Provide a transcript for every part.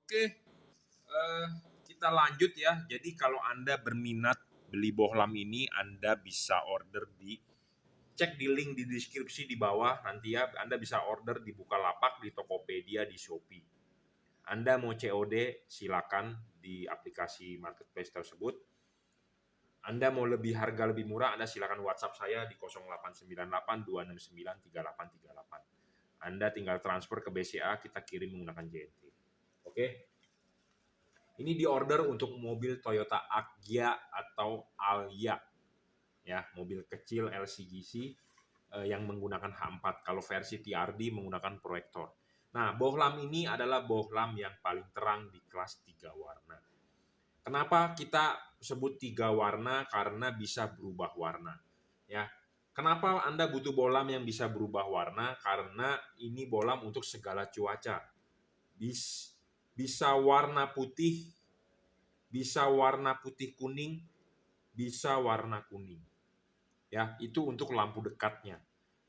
Oke, kita lanjut ya. Jadi kalau Anda berminat beli bohlam ini, Anda bisa order cek di link di deskripsi di bawah nanti ya. Anda bisa order di Bukalapak, di Tokopedia, di Shopee. Anda mau COD, silakan di aplikasi marketplace tersebut. Anda mau harga lebih murah, Anda silakan WhatsApp saya di 0898 269 3838. Anda tinggal transfer ke BCA, kita kirim menggunakan JNT. Oke. Ini diorder untuk mobil Toyota Agya atau Alya. Ya, mobil kecil LCGC yang menggunakan H4. Kalau versi TRD menggunakan proyektor. Nah, bohlam ini adalah bohlam yang paling terang di kelas 3 warna. Kenapa kita sebut 3 warna? Karena bisa berubah warna. Ya. Kenapa Anda butuh bohlam yang bisa berubah warna? Karena ini bohlam untuk segala cuaca. Bisa warna putih, bisa warna putih kuning, bisa warna kuning. Ya, itu untuk lampu dekatnya.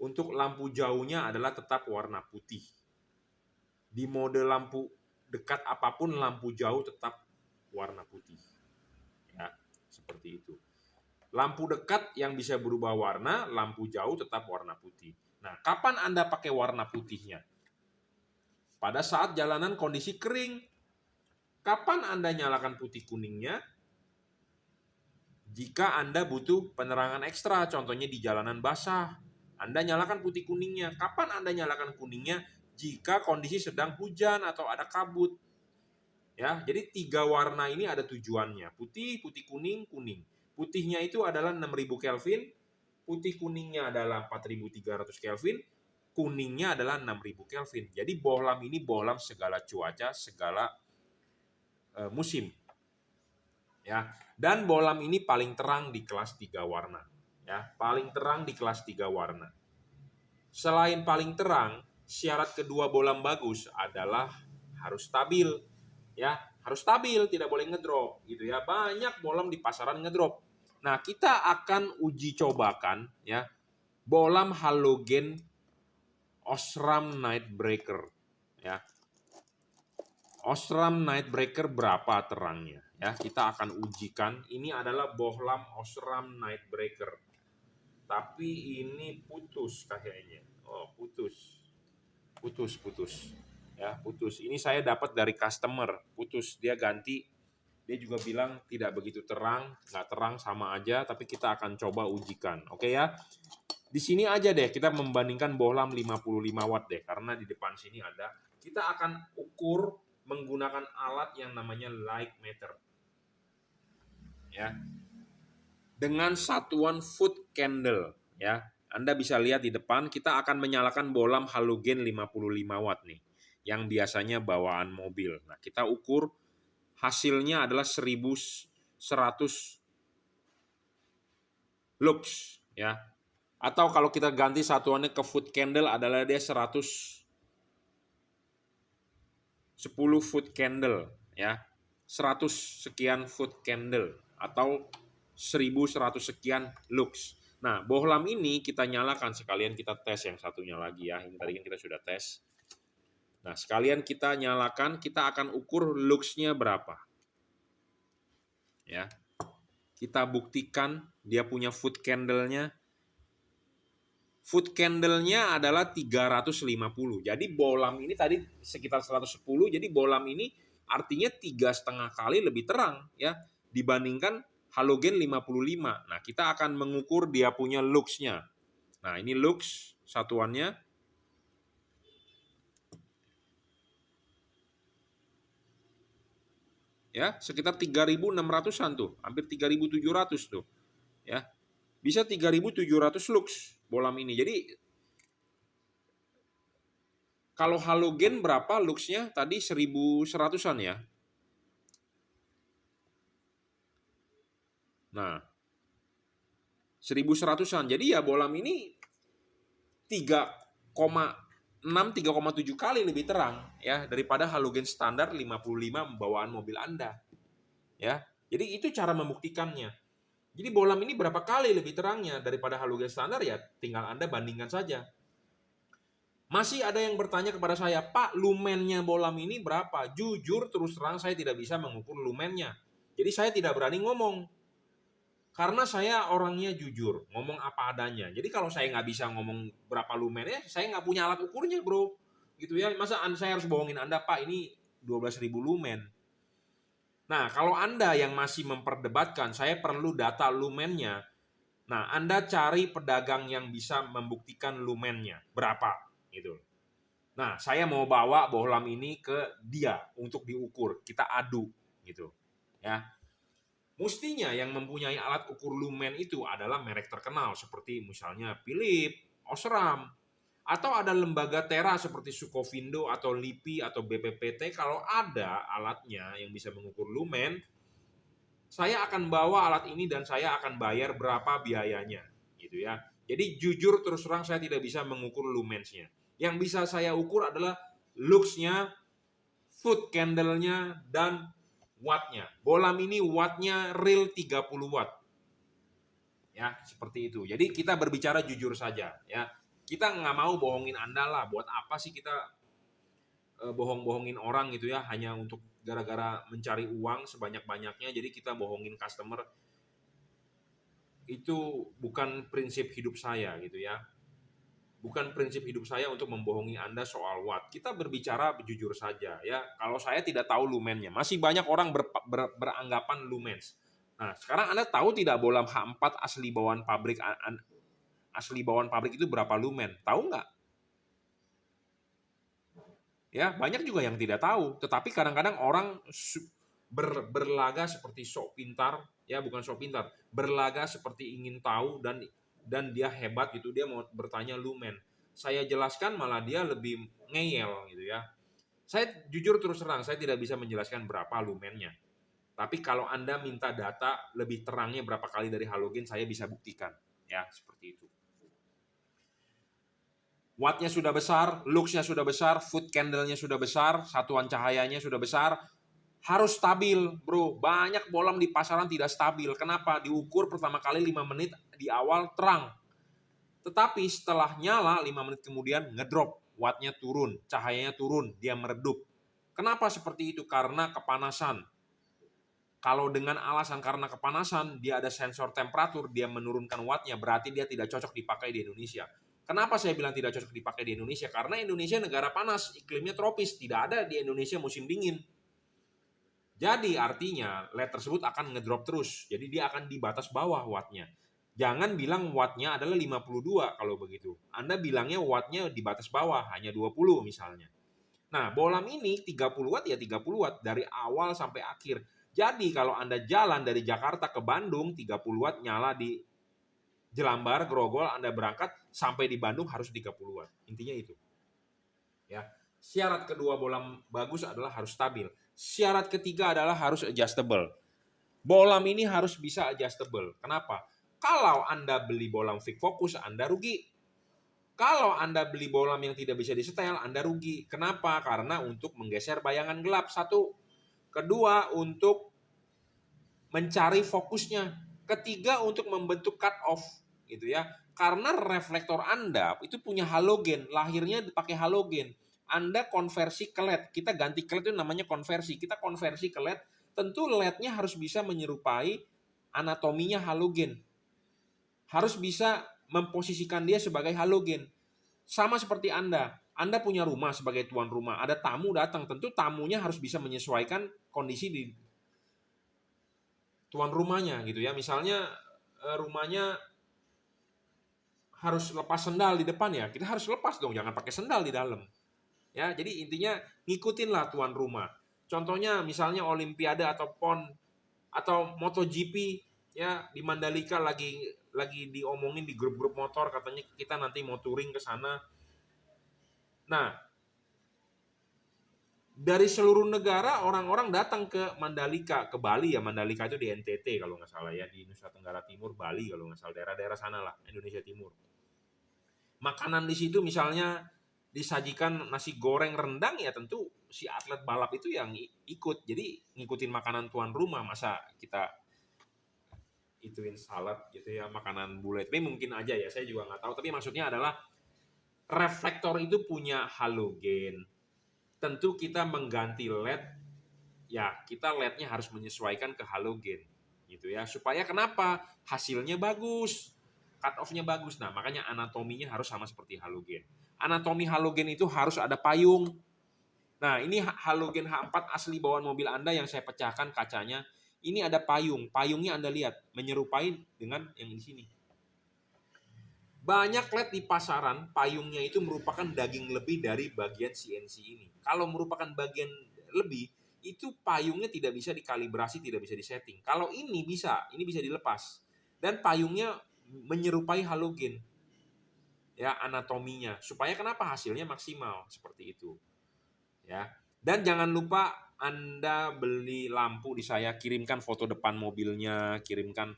Untuk lampu jauhnya adalah tetap warna putih. Di mode lampu dekat apapun, lampu jauh tetap warna putih. Ya, seperti itu. Lampu dekat yang bisa berubah warna, lampu jauh tetap warna putih. Nah, kapan Anda pakai warna putihnya? Pada saat jalanan kondisi kering. Kapan Anda nyalakan putih kuningnya? Jika Anda butuh penerangan ekstra, contohnya di jalanan basah, Anda nyalakan putih kuningnya. Kapan Anda nyalakan kuningnya? Jika kondisi sedang hujan atau ada kabut. Ya, jadi 3 warna ini ada tujuannya. Putih, putih kuning, kuning. Putihnya itu adalah 6000 Kelvin, putih kuningnya adalah 4300 Kelvin, kuningnya adalah 6000 Kelvin. Jadi bohlam ini bohlam segala cuaca, segala musim. Ya, dan bohlam ini paling terang di kelas 3 warna. Ya, paling terang di kelas 3 warna. Selain paling terang, syarat kedua bohlam bagus adalah harus stabil. Ya, harus stabil, tidak boleh ngedrop gitu ya. Banyak bohlam di pasaran ngedrop. Nah, kita akan uji cobakan ya bohlam halogen Osram Nightbreaker ya. Osram Nightbreaker berapa terangnya? Ya, kita akan ujikan. Ini adalah bohlam Osram Nightbreaker. Tapi ini putus kayaknya. Oh, putus. Putus. Ya, putus. Ini saya dapat dari customer. Putus, dia ganti. Dia juga bilang tidak begitu terang, nggak terang sama aja, tapi kita akan coba ujikan. Oke ya. Di sini aja deh kita membandingkan bohlam 55 watt deh, karena di depan sini ada. Kita akan ukur menggunakan alat yang namanya light meter. Ya. Dengan satuan foot candle, ya. Anda bisa lihat di depan kita akan menyalakan bohlam halogen 55 watt nih, yang biasanya bawaan mobil. Nah, kita ukur hasilnya adalah 1100 lux, ya. Atau kalau kita ganti satuannya ke foot candle adalah dia 110 foot candle ya. 100 sekian foot candle atau 1100 sekian lux. Nah, bohlam ini kita nyalakan, sekalian kita tes yang satunya lagi ya. Ini tadi kan kita sudah tes. Nah, sekalian kita nyalakan, kita akan ukur luxnya berapa. Ya. Kita buktikan dia punya foot candle-nya. Foot candle-nya adalah 350. Jadi bohlam ini tadi sekitar 110. Jadi bohlam ini artinya 3,5 kali lebih terang ya dibandingkan halogen 55. Nah, kita akan mengukur dia punya lux-nya. Nah, ini lux satuannya. Ya, sekitar 3.600-an tuh, hampir 3.700 tuh. Ya. Bisa 3.700 lux bohlam ini. Jadi kalau halogen berapa luxnya? Tadi 1.100-an ya. Nah, 1.100-an. Jadi ya bohlam ini 3,6-3,7 kali lebih terang ya daripada halogen standar 55 bawaan mobil Anda. Ya. Jadi itu cara membuktikannya. Jadi bohlam ini berapa kali lebih terangnya daripada halogen standar ya tinggal Anda bandingkan saja. Masih ada yang bertanya kepada saya, Pak, lumennya bolam ini berapa? Jujur terus terang saya tidak bisa mengukur lumennya. Jadi saya tidak berani ngomong. Karena saya orangnya jujur, ngomong apa adanya. Jadi kalau saya nggak bisa ngomong berapa lumennya, saya nggak punya alat ukurnya, bro. Gitu ya, masa saya harus bohongin Anda, Pak, ini 12.000 lumen. Nah, kalau Anda yang masih memperdebatkan, saya perlu data lumennya. Nah, Anda cari pedagang yang bisa membuktikan lumennya. Berapa? Gitu. Nah, saya mau bawa bohlam ini ke dia untuk diukur. Kita adu. Gitu. Ya. Mestinya yang mempunyai alat ukur lumen itu adalah merek terkenal seperti misalnya Philips, Osram, atau ada lembaga Tera seperti Sukovindo atau LIPI atau BPPT. Kalau ada alatnya yang bisa mengukur lumen, saya akan bawa alat ini dan saya akan bayar berapa biayanya, gitu ya. Jadi jujur terus terang saya tidak bisa mengukur lumensnya. Yang bisa saya ukur adalah luxnya, foot candle-nya, dan wattnya. Bolam ini wattnya real 30 watt. Ya, seperti itu. Jadi kita berbicara jujur saja, ya. Kita nggak mau bohongin Anda lah. Buat apa sih kita bohong-bohongin orang gitu ya, hanya untuk gara-gara mencari uang sebanyak-banyaknya. Jadi kita bohongin customer. Itu bukan prinsip hidup saya gitu ya. Bukan prinsip hidup saya untuk membohongi Anda soal watt. Kita berbicara jujur saja ya. Kalau saya tidak tahu lumennya, masih banyak orang beranggapan lumens. Nah, sekarang Anda tahu tidak bolam H4 asli bawaan pabrik itu berapa lumen? Tahu nggak? Ya, banyak juga yang tidak tahu. Tetapi kadang-kadang orang berlaga seperti sok pintar, ya bukan sok pintar, berlaga seperti ingin tahu dan dia hebat gitu, dia mau bertanya lumen. Saya jelaskan malah dia lebih ngeyel gitu ya. Saya jujur terus terang, saya tidak bisa menjelaskan berapa lumennya. Tapi kalau Anda minta data lebih terangnya berapa kali dari halogen, saya bisa buktikan. Ya, seperti itu. Wattnya sudah besar, luxnya sudah besar, foot candle-nya sudah besar, satuan cahayanya sudah besar, harus stabil, bro. Banyak bolam di pasaran tidak stabil. Kenapa? Diukur pertama kali 5 menit di awal terang. Tetapi setelah nyala 5 menit kemudian ngedrop, wattnya turun, cahayanya turun, dia meredup. Kenapa seperti itu? Karena kepanasan. Kalau dengan alasan karena kepanasan, dia ada sensor temperatur, dia menurunkan wattnya, berarti dia tidak cocok dipakai di Indonesia. Kenapa saya bilang tidak cocok dipakai di Indonesia? Karena Indonesia negara panas, iklimnya tropis, tidak ada di Indonesia musim dingin. Jadi artinya LED tersebut akan ngedrop terus. Jadi dia akan di batas bawah wattnya. Jangan bilang wattnya adalah 52 kalau begitu. Anda bilangnya wattnya di batas bawah, hanya 20 misalnya. Nah, bolam ini 30 watt ya 30 watt dari awal sampai akhir. Jadi kalau Anda jalan dari Jakarta ke Bandung 30 watt nyala di Jelambar, Grogol, Anda berangkat sampai di Bandung harus 30 watt. Intinya itu. Ya. Syarat kedua bolam bagus adalah harus stabil. Syarat ketiga adalah harus adjustable. Bolam ini harus bisa adjustable. Kenapa? Kalau Anda beli bolam fix fokus, Anda rugi. Kalau Anda beli bolam yang tidak bisa disetel, Anda rugi. Kenapa? Karena untuk menggeser bayangan gelap, satu. Kedua, untuk mencari fokusnya. Ketiga, untuk membentuk cut off, gitu ya. Karena reflektor Anda itu punya halogen, lahirnya dipakai halogen. Anda konversi ke LED. Kita ganti ke LED itu namanya konversi. Kita konversi ke LED, tentu LED-nya harus bisa menyerupai anatominya halogen. Harus bisa memposisikan dia sebagai halogen. Sama seperti Anda. Anda punya rumah sebagai tuan rumah. Ada tamu datang. Tentu tamunya harus bisa menyesuaikan kondisi di tuan rumahnya gitu ya. Misalnya rumahnya harus lepas sendal di depan ya. Kita harus lepas dong. Jangan pakai sendal di dalam. Ya, jadi intinya ngikutinlah tuan rumah. Contohnya misalnya Olimpiade atau PON atau MotoGP ya di Mandalika lagi diomongin di grup-grup motor, katanya kita nanti mau touring ke sana. Nah, dari seluruh negara orang-orang datang ke Mandalika, ke Bali ya. Mandalika itu di NTT kalau nggak salah ya, di Nusa Tenggara Timur, Bali kalau nggak salah, daerah-daerah sana lah, Indonesia Timur. Makanan di situ misalnya disajikan nasi goreng rendang, ya tentu si atlet balap itu yang ikut. Jadi ngikutin makanan tuan rumah, masa kita ituin salad gitu ya, makanan bule. Tapi mungkin aja ya, saya juga nggak tahu. Tapi maksudnya adalah Reflektor itu punya halogen. Tentu kita mengganti LED, ya kita LED-nya harus menyesuaikan ke halogen gitu ya. Supaya kenapa? Hasilnya bagus. Cut off-nya bagus. Nah, makanya anatominya harus sama seperti halogen. Anatomi halogen itu harus ada payung. Nah, ini halogen H4 asli bawaan mobil Anda yang saya pecahkan kacanya. Ini ada payung. Payungnya Anda lihat, menyerupai dengan yang di sini. Banyak LED di pasaran, payungnya itu merupakan daging lebih dari bagian CNC ini. Kalau merupakan bagian lebih, itu payungnya tidak bisa dikalibrasi, tidak bisa disetting. Kalau ini bisa dilepas. Dan payungnya menyerupai halogen. Ya, anatominya. Supaya kenapa hasilnya maksimal seperti itu. Ya. Dan jangan lupa Anda beli lampu di saya, kirimkan foto depan mobilnya, kirimkan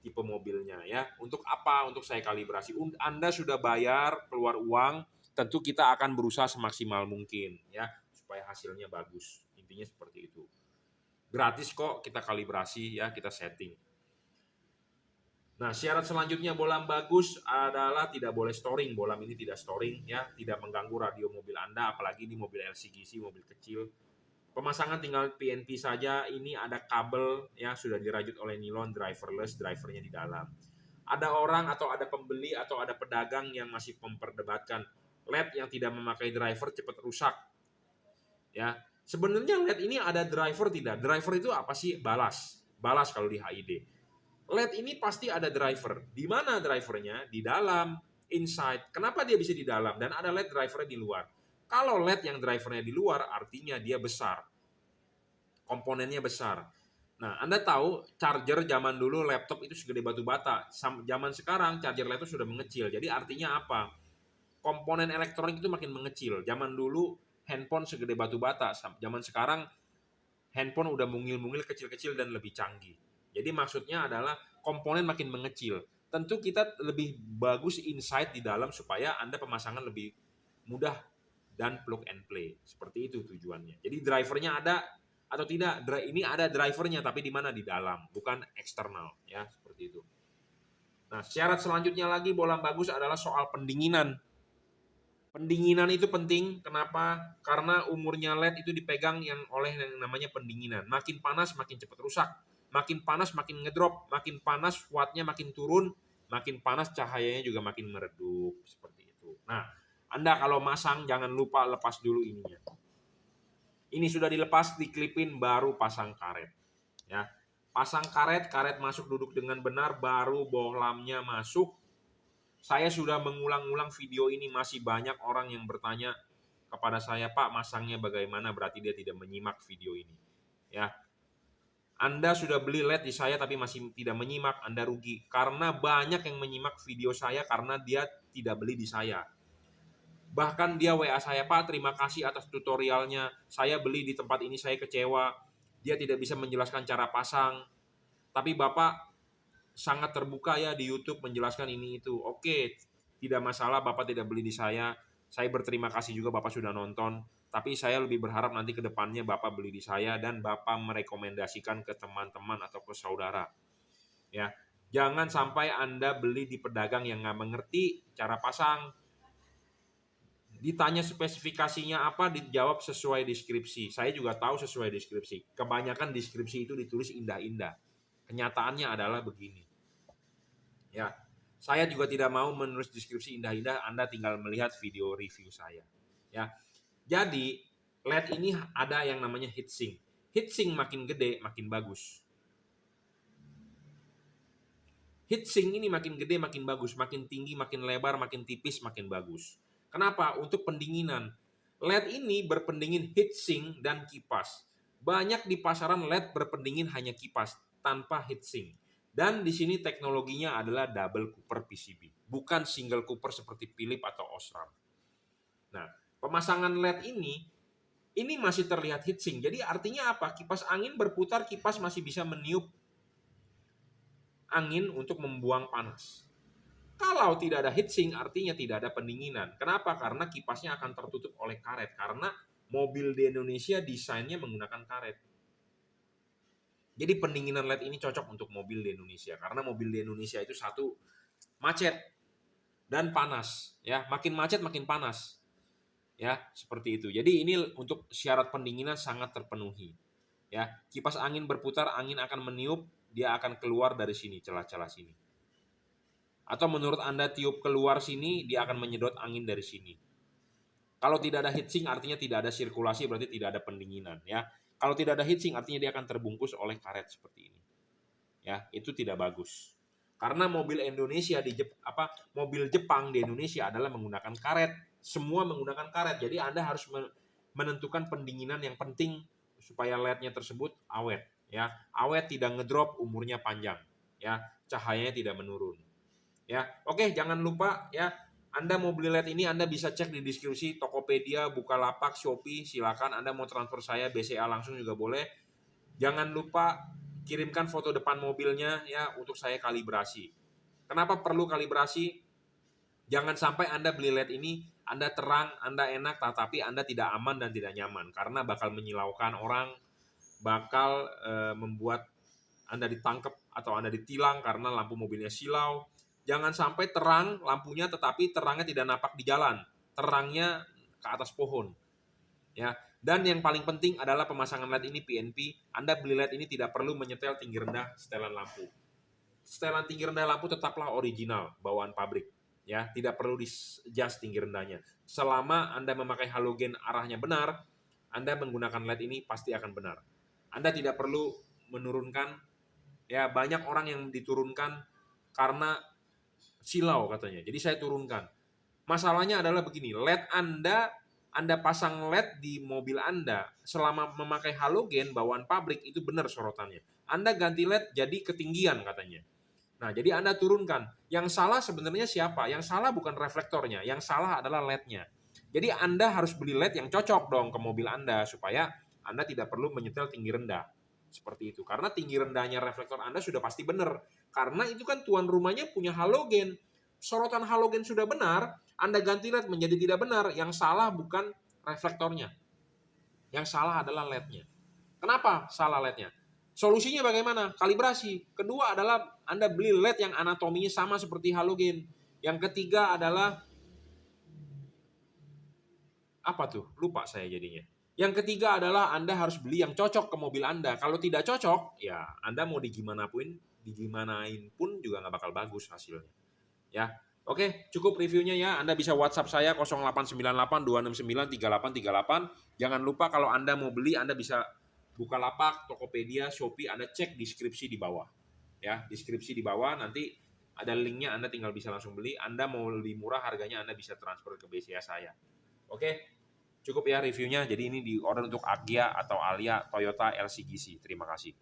tipe mobilnya ya. Untuk apa? Untuk saya kalibrasi. Anda sudah bayar, keluar uang, tentu kita akan berusaha semaksimal mungkin ya supaya hasilnya bagus. Intinya seperti itu. Gratis kok kita kalibrasi ya, kita setting. Nah, syarat selanjutnya bolam bagus adalah tidak boleh storing. Bolam ini tidak storing ya, tidak mengganggu radio mobil Anda, apalagi ini mobil LCGC, mobil kecil. Pemasangan tinggal PNP saja. Ini ada kabel yang sudah dirajut oleh nilon, driverless, drivernya di dalam. Ada orang atau ada pembeli atau ada pedagang yang masih memperdebatkan LED yang tidak memakai driver cepat rusak. Ya, sebenarnya LED ini ada driver tidak? Driver itu apa sih? Balas. Balas kalau di HID. LED ini pasti ada driver. Di mana drivernya? Di dalam, inside. Kenapa dia bisa di dalam? Dan ada LED drivernya di luar. Kalau LED yang drivernya di luar, artinya dia besar. Komponennya besar. Nah, Anda tahu charger zaman dulu laptop itu segede batu bata. Zaman sekarang charger laptop sudah mengecil. Jadi artinya apa? Komponen elektronik itu makin mengecil. Zaman dulu handphone segede batu bata. Zaman sekarang handphone udah mungil-mungil, kecil-kecil dan lebih canggih. Jadi maksudnya adalah komponen makin mengecil. Tentu kita lebih bagus insight di dalam supaya Anda pemasangan lebih mudah dan plug and play. Seperti itu tujuannya. Jadi drivernya ada atau tidak? Ini ada drivernya tapi di mana? Di dalam, bukan eksternal ya, seperti itu. Nah, syarat selanjutnya lagi bolam bagus adalah soal pendinginan. Pendinginan itu penting, kenapa? Karena umurnya LED itu dipegang oleh yang namanya pendinginan. Makin panas makin cepat rusak, makin panas makin ngedrop, makin panas wattnya makin turun, makin panas cahayanya juga makin meredup, seperti itu. Nah, Anda kalau masang jangan lupa lepas dulu ininya. Ini sudah dilepas, diklipin, baru pasang karet. Ya, pasang karet, karet masuk duduk dengan benar, baru bohlamnya masuk. Saya sudah mengulang-ulang video ini, masih banyak orang yang bertanya kepada saya, Pak, masangnya bagaimana? Berarti dia tidak menyimak video ini. Ya, Anda sudah beli LED di saya tapi masih tidak menyimak, Anda rugi. Karena banyak yang menyimak video saya karena dia tidak beli di saya. Bahkan dia WA saya, Pak, terima kasih atas tutorialnya. Saya beli di tempat ini, saya kecewa. Dia tidak bisa menjelaskan cara pasang. Tapi Bapak sangat terbuka ya di YouTube menjelaskan ini itu. Oke, tidak masalah Bapak tidak beli di saya. Saya berterima kasih juga Bapak sudah nonton. Tapi saya lebih berharap nanti ke depannya Bapak beli di saya dan Bapak merekomendasikan ke teman-teman atau ke saudara. Ya, jangan sampai Anda beli di pedagang yang nggak mengerti cara pasang. Ditanya spesifikasinya apa, dijawab sesuai deskripsi. Saya juga tahu sesuai deskripsi. Kebanyakan deskripsi itu ditulis indah-indah. Kenyataannya adalah begini. Ya, saya juga tidak mau menulis deskripsi indah-indah. Anda tinggal melihat video review saya. Ya, jadi LED ini ada yang namanya heatsink. Heatsink makin gede makin bagus. Heatsink ini makin gede makin bagus, makin tinggi makin lebar, makin tipis makin bagus. Kenapa? Untuk pendinginan. LED ini berpendingin heatsink dan kipas. Banyak di pasaran LED berpendingin hanya kipas tanpa heatsink. Dan di sini teknologinya adalah double cooper PCB, bukan single cooper seperti Philips atau Osram. Nah, pemasangan LED ini masih terlihat heatsink. Jadi artinya apa? Kipas angin berputar, kipas masih bisa meniup angin untuk membuang panas. Kalau tidak ada heatsink artinya tidak ada pendinginan. Kenapa? Karena kipasnya akan tertutup oleh karet. Karena mobil di Indonesia desainnya menggunakan karet. Jadi pendinginan LED ini cocok untuk mobil di Indonesia. Karena mobil di Indonesia itu satu, macet. dan panas ya, makin macet makin panas ya, seperti itu. Jadi ini untuk syarat pendinginan sangat terpenuhi ya. Kipas angin berputar, angin akan meniup, dia akan keluar dari sini, celah-celah sini. Atau menurut Anda tiup keluar sini, dia akan menyedot angin dari sini. Kalau tidak ada heatsink artinya tidak ada sirkulasi, berarti tidak ada pendinginan ya. Kalau tidak ada heatsink artinya dia akan terbungkus oleh karet seperti ini. Ya, itu tidak bagus. Karena mobil Indonesia mobil Jepang di Indonesia adalah menggunakan karet. Semua menggunakan karet. Jadi Anda harus menentukan pendinginan yang penting supaya LED-nya tersebut awet ya. Awet, tidak ngedrop, umurnya panjang ya. Cahayanya tidak menurun. Ya, oke, jangan lupa ya, Anda mau beli LED ini Anda bisa cek di deskripsi Tokopedia, Bukalapak, Shopee, silakan. Anda mau transfer saya BCA langsung juga boleh. Jangan lupa kirimkan foto depan mobilnya ya untuk saya kalibrasi. Kenapa perlu kalibrasi? Jangan sampai Anda beli LED ini, Anda terang, Anda enak, tetapi Anda tidak aman dan tidak nyaman karena bakal menyilaukan orang, bakal membuat Anda ditangkap atau Anda ditilang karena lampu mobilnya silau. Jangan sampai terang lampunya tetapi terangnya tidak nampak di jalan, terangnya ke atas pohon. Ya. Dan yang paling penting adalah pemasangan LED ini PNP. Anda beli LED ini tidak perlu menyetel tinggi rendah setelan lampu. Setelan tinggi rendah lampu tetaplah original, bawaan pabrik. Ya, tidak perlu di-adjust tinggi rendahnya. Selama Anda memakai halogen arahnya benar, Anda menggunakan LED ini pasti akan benar. Anda tidak perlu menurunkan, ya banyak orang yang diturunkan karena silau katanya. Jadi saya turunkan. Masalahnya adalah begini, LED Anda pasang LED di mobil Anda selama memakai halogen bawaan pabrik itu benar sorotannya. Anda ganti LED jadi ketinggian katanya. Nah, jadi Anda turunkan. Yang salah sebenarnya siapa? Yang salah bukan reflektornya, yang salah adalah LED-nya. Jadi Anda harus beli LED yang cocok dong ke mobil Anda supaya Anda tidak perlu menyetel tinggi rendah. Seperti itu. Karena tinggi rendahnya reflektor Anda sudah pasti benar. Karena itu kan tuan rumahnya punya halogen. Sorotan halogen sudah benar, Anda ganti LED menjadi tidak benar. Yang salah bukan reflektornya. Yang salah adalah LED-nya. Kenapa salah LED-nya? Solusinya bagaimana? Kalibrasi. Kedua adalah Anda beli LED yang anatominya sama seperti halogen. Yang ketiga adalah apa tuh? Lupa saya jadinya. Yang ketiga adalah Anda harus beli yang cocok ke mobil Anda. Kalau tidak cocok, ya Anda mau digimanain pun juga nggak bakal bagus hasilnya. Ya, oke, cukup reviewnya ya. Anda bisa WhatsApp saya 0898 269 3838. Jangan lupa kalau Anda mau beli, Anda bisa Bukalapak, Tokopedia, Shopee, Anda cek deskripsi di bawah. Ya, deskripsi di bawah nanti ada linknya, Anda tinggal bisa langsung beli. Anda mau lebih murah harganya, Anda bisa transfer ke BCA saya. Oke, cukup ya reviewnya. Jadi ini di order untuk Agya atau Alia Toyota LCGC. Terima kasih.